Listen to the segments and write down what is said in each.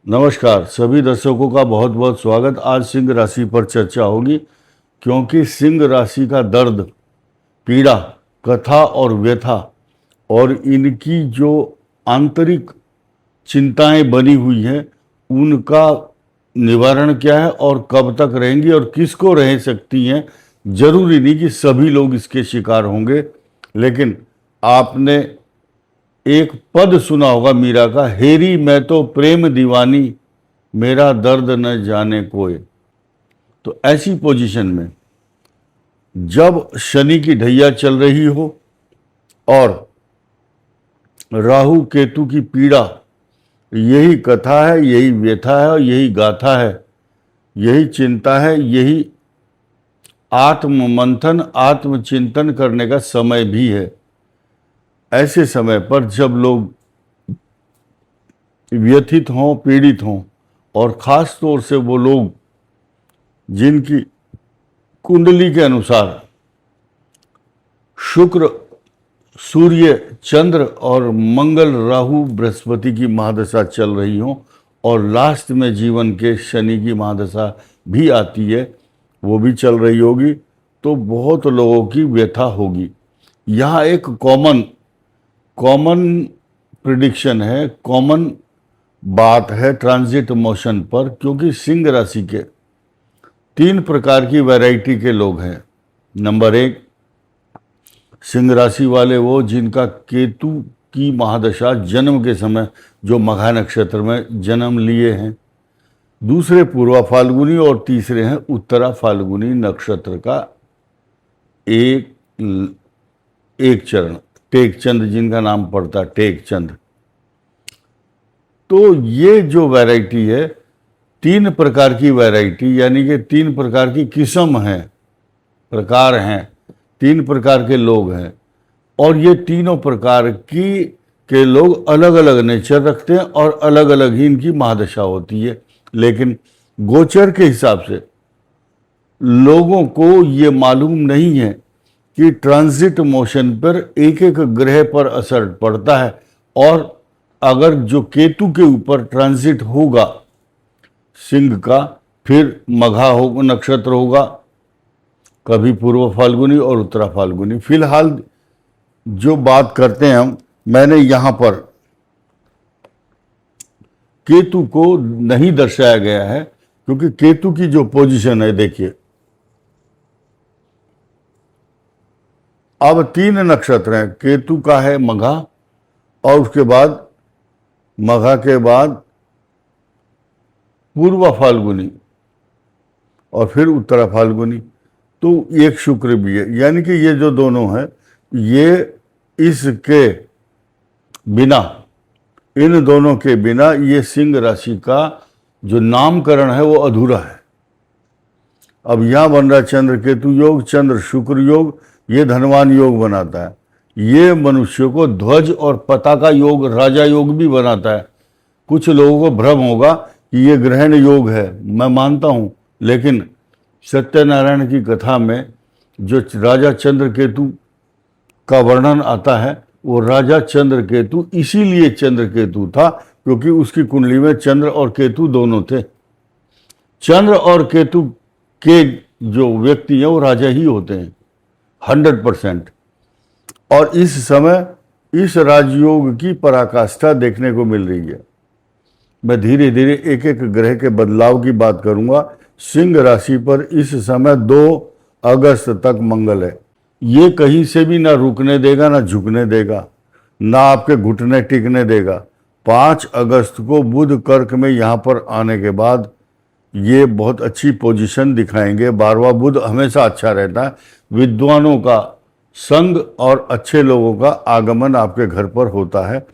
नमस्कार सभी दर्शकों का बहुत बहुत स्वागत। आज सिंह राशि पर चर्चा होगी क्योंकि सिंह राशि का दर्द, पीड़ा, कथा और व्यथा और इनकी जो आंतरिक चिंताएं बनी हुई हैं उनका निवारण क्या है और कब तक रहेंगी और किसको रह सकती हैं। जरूरी नहीं कि सभी लोग इसके शिकार होंगे, लेकिन आपने एक पद सुना होगा मीरा का, हेरी मैं तो प्रेम दीवानी, मेरा दर्द न जाने कोई। तो ऐसी पोजीशन में जब शनि की ढैया चल रही हो और राहु केतु की पीड़ा, यही कथा है, यही व्यथा है और यही गाथा है, यही चिंता है, यही आत्ममंथन आत्मचिंतन करने का समय भी है। ऐसे समय पर जब लोग व्यथित हों, पीड़ित हों, और ख़ास तौर से वो लोग जिनकी कुंडली के अनुसार शुक्र, सूर्य, चंद्र और मंगल, राहु, बृहस्पति की महादशा चल रही हों और लास्ट में जीवन के शनि की महादशा भी आती है, वो भी चल रही होगी, तो बहुत लोगों की व्यथा होगी। यहाँ एक कॉमन प्रिडिक्शन है, कॉमन बात है ट्रांजिट मोशन पर, क्योंकि सिंह राशि के 3 प्रकार की वैरायटी के लोग हैं। नंबर 1, सिंह राशि वाले वो जिनका केतु की महादशा जन्म के समय जो मघा नक्षत्र में जन्म लिए हैं, दूसरे पूर्वा फाल्गुनी और तीसरे हैं उत्तरा फाल्गुनी नक्षत्र का एक चरण, टेकचंद जिनका नाम पड़ता है, टेकचंद। तो ये जो वैरायटी है, 3 प्रकार की वैरायटी, यानी कि 3 प्रकार की किस्म हैं, प्रकार हैं, 3 प्रकार के लोग हैं, और ये तीनों प्रकार के लोग अलग अलग नेचर रखते हैं और अलग अलग ही इनकी महादशा होती है। लेकिन गोचर के हिसाब से लोगों को ये मालूम नहीं है कि ट्रांजिट मोशन पर एक एक ग्रह पर असर पड़ता है, और अगर जो केतु के ऊपर ट्रांजिट होगा सिंह का, फिर मघा हो नक्षत्र होगा, कभी पूर्व फाल्गुनी और उत्तरा फाल्गुनी। फिलहाल जो बात करते हैं हम, मैंने यहाँ पर केतु को नहीं दर्शाया गया है क्योंकि केतु की जो पोजीशन है, देखिए अब 3 नक्षत्र हैं, केतु का है मघा, और उसके बाद मघा के बाद पूर्वा फाल्गुनी और फिर उत्तरा फाल्गुनी, तो एक शुक्र भी है। यानी कि ये जो दोनों हैं, ये इसके बिना, इन दोनों के बिना ये सिंह राशि का जो नामकरण है वो अधूरा है। अब यहाँ बन रहा चंद्र केतु योग, चंद्र शुक्र योग, ये धनवान योग बनाता है, ये मनुष्य को ध्वज और पताका योग, राजा योग भी बनाता है। कुछ लोगों को भ्रम होगा कि ये ग्रहण योग है, मैं मानता हूँ, लेकिन सत्यनारायण की कथा में जो राजा चंद्र केतु का वर्णन आता है, वो राजा चंद्र केतु इसीलिए चंद्र केतु था क्योंकि उसकी कुंडली में चंद्र और केतु दोनों थे। चंद्र और केतु के जो व्यक्ति हैं वो राजा ही होते हैं 100%। और इस समय इस राजयोग की पराकाष्ठा देखने को मिल रही है। मैं धीरे धीरे एक एक ग्रह के बदलाव की बात करूंगा। सिंह राशि पर इस समय 2 अगस्त तक मंगल है, ये कहीं से भी ना रुकने देगा ना झुकने देगा, ना आपके घुटने टिकने देगा। 5 अगस्त को बुध कर्क में यहाँ पर आने के बाद ये बहुत अच्छी पोजीशन दिखाएंगे। 12वां बुध हमेशा अच्छा रहता है, विद्वानों का संग और अच्छे लोगों का आगमन आपके घर पर होता है।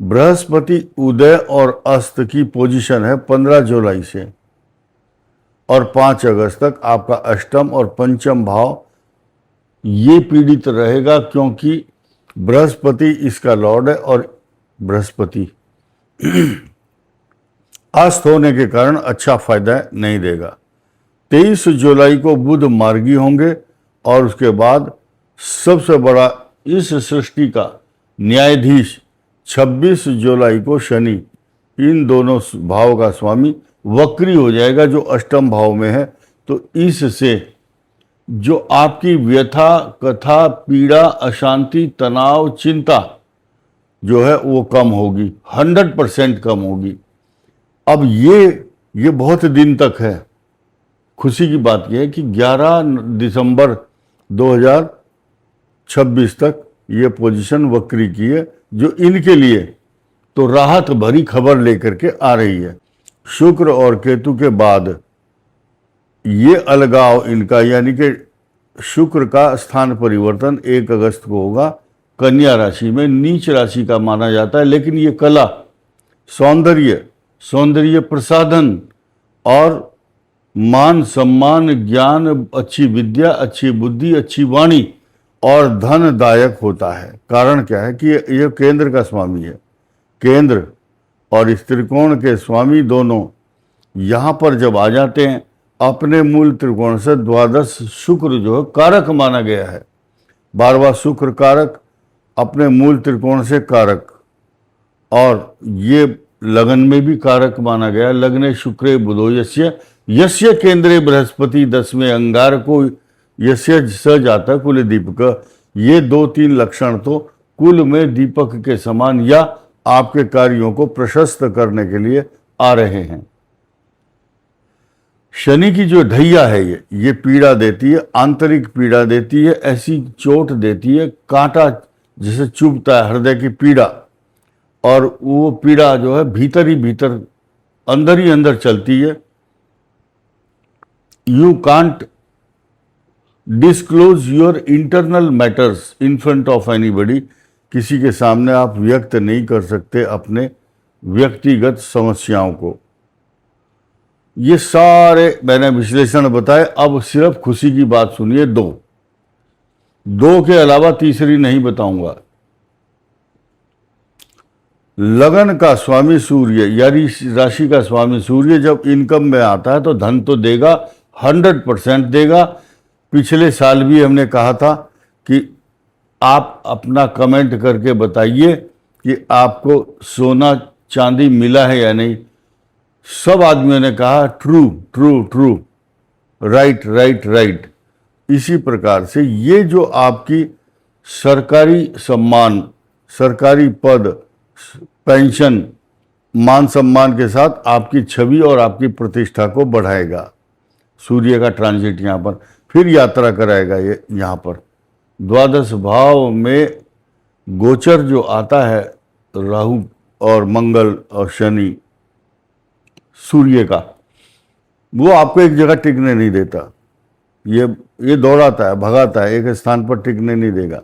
बृहस्पति उदय और अस्त की पोजीशन है 15 जुलाई से और 5 अगस्त तक। आपका अष्टम और पंचम भाव ये पीड़ित रहेगा क्योंकि बृहस्पति इसका लॉर्ड है और बृहस्पति अस्त होने के कारण अच्छा फायदा नहीं देगा। 23 जुलाई को बुध मार्गी होंगे और उसके बाद सबसे बड़ा इस सृष्टि का न्यायाधीश 26 जुलाई को शनि इन दोनों भाव का स्वामी वक्री हो जाएगा जो अष्टम भाव में है। तो इससे जो आपकी व्यथा, कथा, पीड़ा, अशांति, तनाव, चिंता जो है वो कम होगी, 100% कम होगी। अब ये बहुत दिन तक है। खुशी की बात यह है कि 11 दिसंबर 2026 तक ये पोजीशन वक्री की है, जो इनके लिए तो राहत भरी खबर लेकर के आ रही है। शुक्र और केतु के बाद ये अलगाव इनका, यानी कि शुक्र का स्थान परिवर्तन 1 अगस्त को होगा कन्या राशि में, नीच राशि का माना जाता है। लेकिन ये कला, सौंदर्य प्रसाधन और मान सम्मान, ज्ञान, अच्छी विद्या, अच्छी बुद्धि, अच्छी वाणी और धनदायक होता है। कारण क्या है कि ये केंद्र का स्वामी है। केंद्र और इस त्रिकोण के स्वामी दोनों यहाँ पर जब आ जाते हैं, अपने मूल त्रिकोण से द्वादश शुक्र जो है कारक माना गया है। 12वां शुक्र कारक, अपने मूल त्रिकोण से कारक, और ये लगन में भी कारक माना गया। लग्ने शुक्रे बुधो यस्य केंद्रे बृहस्पति 10वें अंगारको यस्य स जाता कुल दीपक। ये 2-3 लक्षण तो कुल में दीपक के समान या आपके कार्यों को प्रशस्त करने के लिए आ रहे हैं। शनि की जो ढैया है ये पीड़ा देती है, आंतरिक पीड़ा देती है, ऐसी चोट देती है, कांटा जैसे चुभता है, हृदय की पीड़ा, और वो पीड़ा जो है भीतर ही भीतर, अंदर ही अंदर चलती है। You can't disclose your internal matters in front of anybody. किसी के सामने आप व्यक्त नहीं कर सकते अपने व्यक्तिगत समस्याओं को। ये सारे मैंने विश्लेषण बताए। अब सिर्फ खुशी की बात सुनिए, दो के अलावा तीसरी नहीं बताऊंगा। लगन का स्वामी सूर्य, यानी राशि का स्वामी सूर्य जब इनकम में आता है तो धन तो देगा, 100% देगा। पिछले साल भी हमने कहा था कि आप अपना कमेंट करके बताइए कि आपको सोना चांदी मिला है या नहीं। सब आदमियों ने कहा ट्रू ट्रू ट्रू, राइट। इसी प्रकार से ये जो आपकी सरकारी सम्मान, सरकारी पद, पेंशन, मान सम्मान के साथ आपकी छवि और आपकी प्रतिष्ठा को बढ़ाएगा। सूर्य का ट्रांजिट यहाँ पर फिर यात्रा कराएगा। ये यहाँ पर द्वादश भाव में गोचर जो आता है राहु और मंगल और शनि सूर्य का, वो आपको एक जगह टिकने नहीं देता। ये दौड़ाता है, भगाता है, एक स्थान पर टिकने नहीं देगा।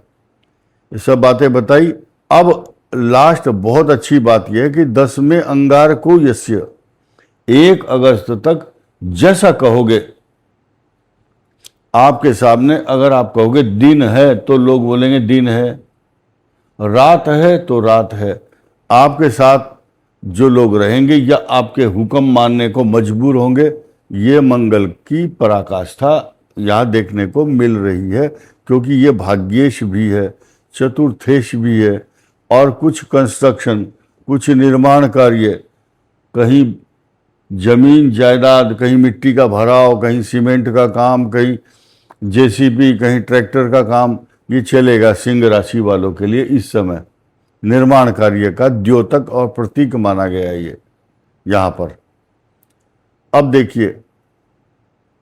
ये सब बातें बताई। अब लास्ट बहुत अच्छी बात यह है कि 10वें अंगार को यस्य 1 अगस्त तक जैसा कहोगे, आपके सामने अगर आप कहोगे दिन है तो लोग बोलेंगे दिन है, रात है तो रात है। आपके साथ जो लोग रहेंगे या आपके हुक्म मानने को मजबूर होंगे, ये मंगल की पराकाष्ठा यहाँ देखने को मिल रही है। क्योंकि ये भाग्येश भी है, चतुर्थेश भी है, और कुछ कंस्ट्रक्शन, कुछ निर्माण कार्य, कहीं जमीन जायदाद, कहीं मिट्टी का भराव, कहीं सीमेंट का काम, कहीं जेसीबी, कहीं ट्रैक्टर का काम, ये चलेगा सिंह राशि वालों के लिए। इस समय निर्माण कार्य का द्योतक और प्रतीक माना गया है ये यहाँ पर। अब देखिए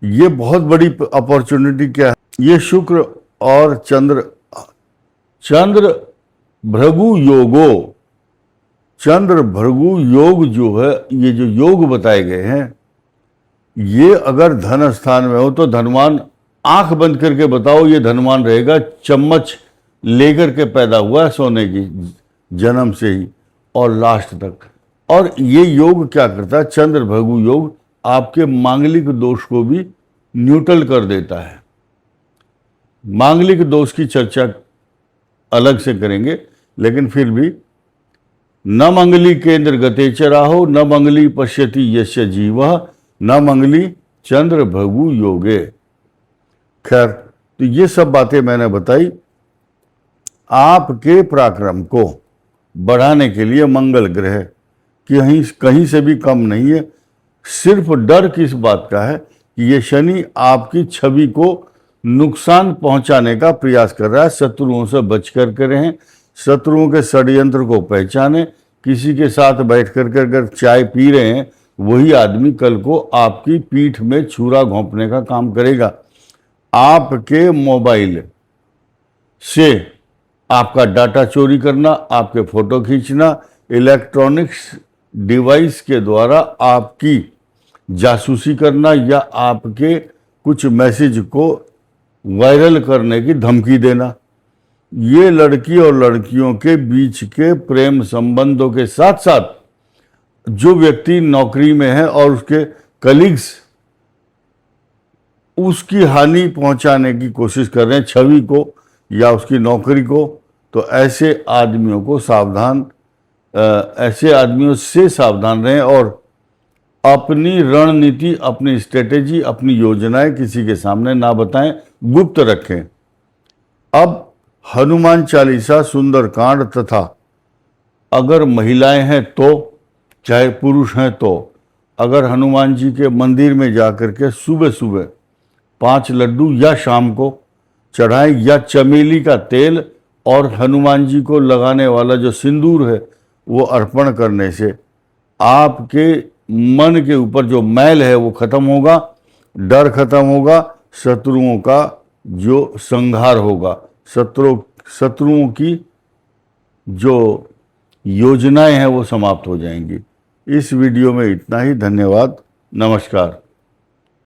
ये बहुत बड़ी अपॉर्चुनिटी क्या है। ये शुक्र और चंद्र भृगु योगो, चंद्र भृगु योग जो है, ये जो योग बताए गए हैं, ये अगर धन स्थान में हो तो धनवान, आंख बंद करके बताओ ये धनवान रहेगा। चम्मच लेकर के पैदा हुआ है सोने की, जन्म से ही और लास्ट तक। और ये योग क्या करता है, चंद्र भृगु योग आपके मांगलिक दोष को भी न्यूट्रल कर देता है। मांगलिक दोष की चर्चा अलग से करेंगे, लेकिन फिर भी न मंगली केंद्र गते च राहो, न मंगली पश्यति यस्य जीवः, न मंगली चंद्र भृगु योगे। खैर, तो ये सब बातें मैंने बताई। आपके पराक्रम को बढ़ाने के लिए मंगल ग्रह कहीं कहीं से भी कम नहीं है। सिर्फ डर किस बात का है कि ये शनि आपकी छवि को नुकसान पहुंचाने का प्रयास कर रहा है। शत्रुओं से बच करके रहें, शत्रुओं के षड्यंत्र को पहचानें। किसी के साथ बैठ करके अगर चाय पी रहे हैं, वही आदमी कल को आपकी पीठ में छुरा घोंपने का काम करेगा। आपके मोबाइल से आपका डाटा चोरी करना, आपके फोटो खींचना, इलेक्ट्रॉनिक्स डिवाइस के द्वारा आपकी जासूसी करना या आपके कुछ मैसेज को वायरल करने की धमकी देना, ये लड़की और लड़कियों के बीच के प्रेम संबंधों के साथ साथ जो व्यक्ति नौकरी में है और उसके कलीग्स उसकी हानि पहुंचाने की कोशिश कर रहे हैं, छवि को या उसकी नौकरी को, तो ऐसे आदमियों को ऐसे आदमियों से सावधान रहें और अपनी रणनीति, अपनी स्ट्रेटेजी, अपनी योजनाएं किसी के सामने ना बताएं, गुप्त रखें। अब हनुमान चालीसा, सुंदरकांड तथा अगर महिलाएं हैं तो, चाहे पुरुष हैं तो, अगर हनुमान जी के मंदिर में जाकर के सुबह सुबह 5 लड्डू या शाम को चढ़ाएं, या चमेली का तेल और हनुमान जी को लगाने वाला जो सिंदूर है वो अर्पण करने से आपके मन के ऊपर जो मैल है वो खत्म होगा, डर खत्म होगा, शत्रुओं का जो संहार होगा, शत्रुओं की जो योजनाएं हैं वो समाप्त हो जाएंगी। इस वीडियो में इतना ही। धन्यवाद। नमस्कार।